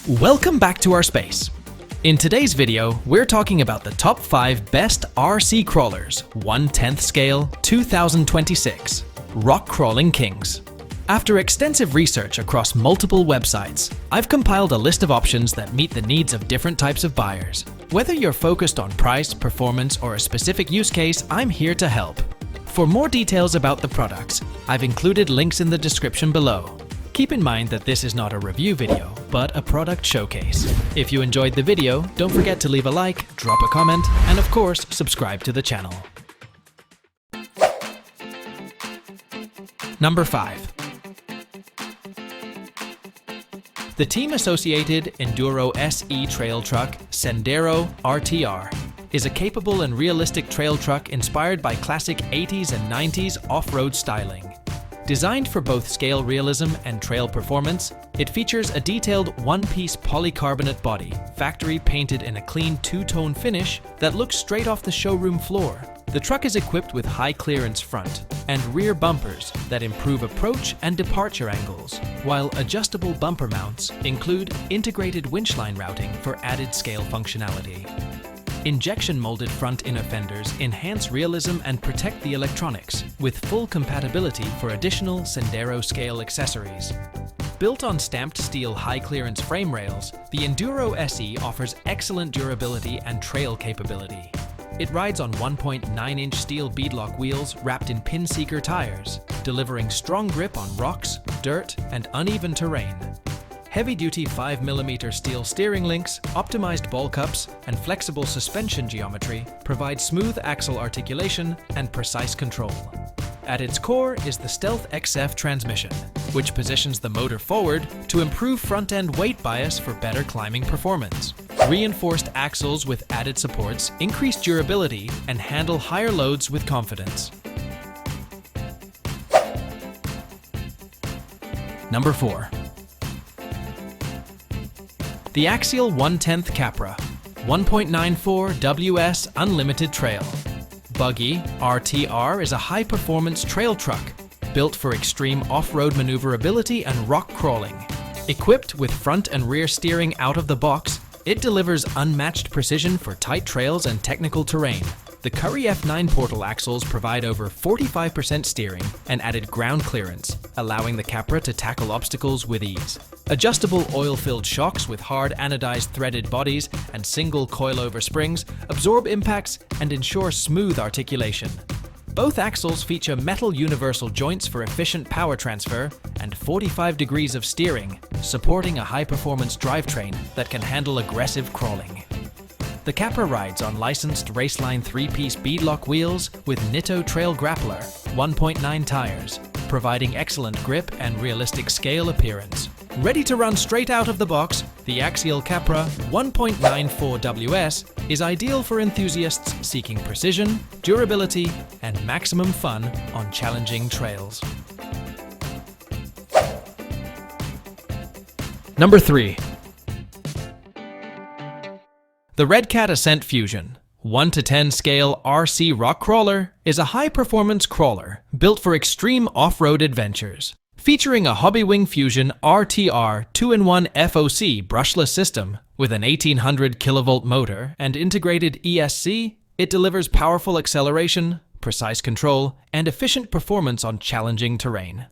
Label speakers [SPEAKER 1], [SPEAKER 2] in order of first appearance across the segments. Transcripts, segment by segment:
[SPEAKER 1] Welcome back to our space. In today's video, we're talking about the top 5 best RC crawlers, 1/10th scale, 2026, rock crawling kings. After extensive research across multiple websites, I've compiled a list of options that meet the needs of different types of buyers. Whether you're focused on price, performance, or a specific use case, I'm here to help. For more details about the products, I've included links in the description below. Keep in mind that this is not a review video, but a product showcase. If you enjoyed the video, don't forget to leave a like, drop a comment, and of course, subscribe to the channel. Number 5. The team-associated Enduro SE trail truck, Sendero RTR, is a capable and realistic trail truck inspired by classic 80s and 90s off-road styling. Designed for both scale realism and trail performance, it features a detailed one-piece polycarbonate body, factory painted in a clean two-tone finish that looks straight off the showroom floor. The truck is equipped with high-clearance front and rear bumpers that improve approach and departure angles, while adjustable bumper mounts include integrated winchline routing for added scale functionality. Injection-molded front inner fenders enhance realism and protect the electronics, with full compatibility for additional Sendero scale accessories. Built on stamped steel high-clearance frame rails, the Enduro SE offers excellent durability and trail capability. It rides on 1.9-inch steel beadlock wheels wrapped in pin-seeker tires, delivering strong grip on rocks, dirt, and uneven terrain. Heavy-duty 5mm steel steering links, optimized ball cups, and flexible suspension geometry provide smooth axle articulation and precise control. At its core is the Stealth XF transmission, which positions the motor forward to improve front-end weight bias for better climbing performance. Reinforced axles with added supports increase durability and handle higher loads with confidence. Number 4. The Axial 1/10th Capra, 1.94 WS Unlimited Trail. Buggy RTR is a high-performance trail truck built for extreme off-road maneuverability and rock crawling. Equipped with front and rear steering out of the box, it delivers unmatched precision for tight trails and technical terrain. The Curry F9 portal axles provide over 45% steering and added ground clearance, allowing the Capra to tackle obstacles with ease. Adjustable oil-filled shocks with hard anodized threaded bodies and single coilover springs absorb impacts and ensure smooth articulation. Both axles feature metal universal joints for efficient power transfer and 45 degrees of steering, supporting a high-performance drivetrain that can handle aggressive crawling. The Capra rides on licensed Raceline 3-piece beadlock wheels with Nitto Trail Grappler 1.9 tires, providing excellent grip and realistic scale appearance. Ready to run straight out of the box, the Axial Capra 1.94 WS is ideal for enthusiasts seeking precision, durability, and maximum fun on challenging trails. Number 3. The Redcat Ascent Fusion 1/10 scale RC rock crawler is a high-performance crawler built for extreme off-road adventures. Featuring a Hobbywing Fusion RTR 2-in-1 FOC brushless system with an 1800 kilovolt motor and integrated ESC, it delivers powerful acceleration, precise control, and efficient performance on challenging terrain.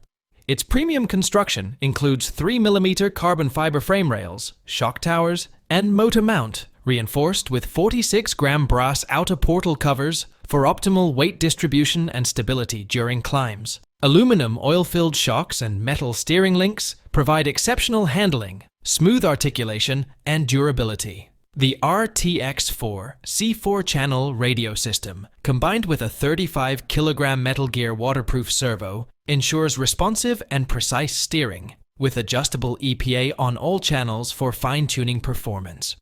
[SPEAKER 1] Its premium construction includes 3mm carbon fiber frame rails, shock towers, and motor mount, reinforced with 46-gram brass outer portal covers for optimal weight distribution and stability during climbs. Aluminum oil-filled shocks and metal steering links provide exceptional handling, smooth articulation, and durability. The RTX-4 C4-channel radio system, combined with a 35-kilogram Metal Gear waterproof servo, ensures responsive and precise steering, with adjustable EPA on all channels for fine-tuning performance.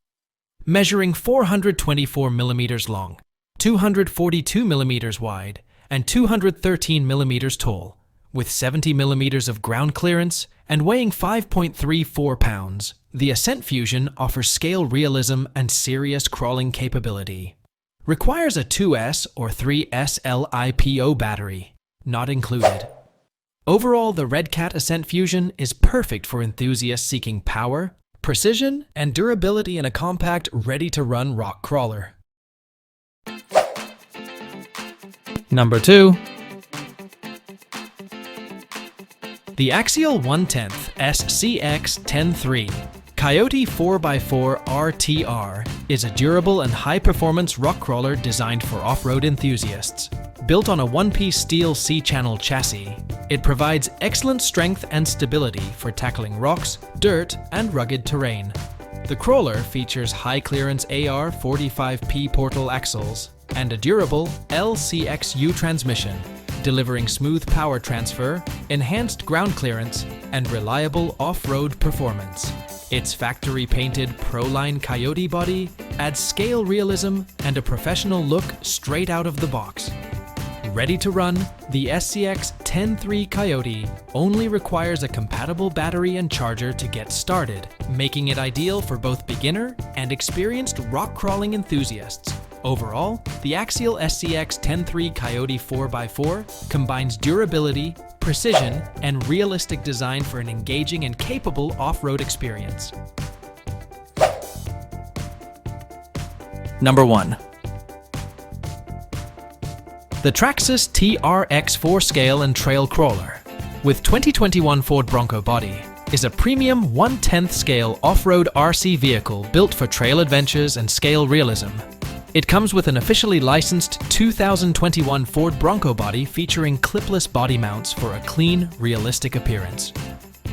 [SPEAKER 1] Measuring 424 mm long, 242 mm wide, and 213 mm tall, with 70 mm of ground clearance and weighing 5.34 pounds, the Ascent Fusion offers scale realism and serious crawling capability. Requires a 2S or 3S LiPo battery, not included. Overall, the Redcat Ascent Fusion is perfect for enthusiasts seeking power, precision, and durability in a compact, ready-to-run rock crawler. Number 2. The Axial 1/10 SCX10 III Coyote 4x4 RTR is a durable and high-performance rock crawler designed for off-road enthusiasts. Built on a one-piece steel C-channel chassis, it provides excellent strength and stability for tackling rocks, dirt, and rugged terrain. The crawler features high-clearance AR45P portal axles and a durable LCXU transmission, delivering smooth power transfer, enhanced ground clearance, and reliable off-road performance. Its factory-painted Proline Coyote body adds scale realism and a professional look straight out of the box. Ready to run, the SCX10 III Coyote only requires a compatible battery and charger to get started, making it ideal for both beginner and experienced rock crawling enthusiasts. Overall, the Axial SCX10 III Coyote 4x4 combines durability, precision, and realistic design for an engaging and capable off-road experience. Number 1. The Traxxas TRX-4 scale and trail crawler, with 2021 Ford Bronco body, is a premium 1/10 scale off-road RC vehicle built for trail adventures and scale realism. It comes with an officially licensed 2021 Ford Bronco body featuring clipless body mounts for a clean, realistic appearance.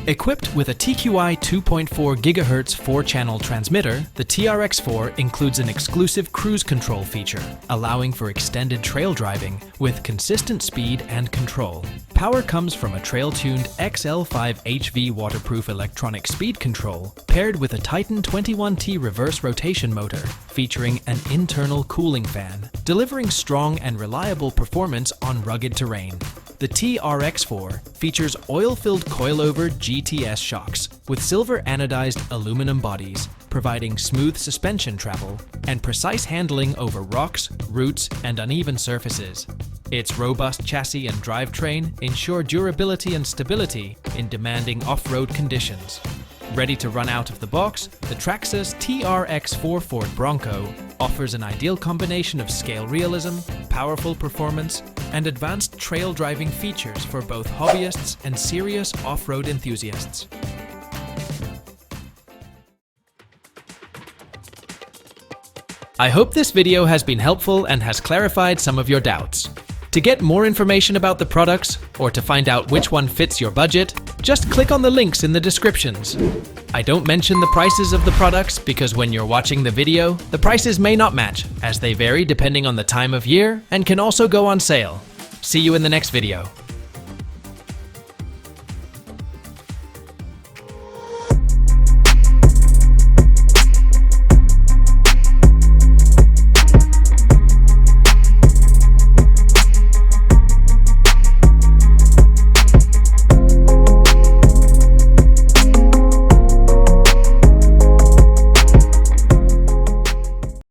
[SPEAKER 1] Equipped with a TQI 2.4 GHz 4-channel transmitter, the TRX-4 includes an exclusive cruise control feature, allowing for extended trail driving with consistent speed and control. Power comes from a trail-tuned XL5HV waterproof electronic speed control, paired with a Titan 21T reverse rotation motor, featuring an internal cooling fan, delivering strong and reliable performance on rugged terrain. The TRX-4 features oil-filled coilover GTS shocks with silver anodized aluminum bodies, providing smooth suspension travel and precise handling over rocks, roots, and uneven surfaces. Its robust chassis and drivetrain ensure durability and stability in demanding off-road conditions. Ready to run out of the box, the Traxxas TRX-4 Ford Bronco offers an ideal combination of scale realism, powerful performance, and advanced trail driving features for both hobbyists and serious off-road enthusiasts. I hope this video has been helpful and has clarified some of your doubts. To get more information about the products, or to find out which one fits your budget, just click on the links in the descriptions. I don't mention the prices of the products because when you're watching the video, the prices may not match, as they vary depending on the time of year and can also go on sale. See you in the next video.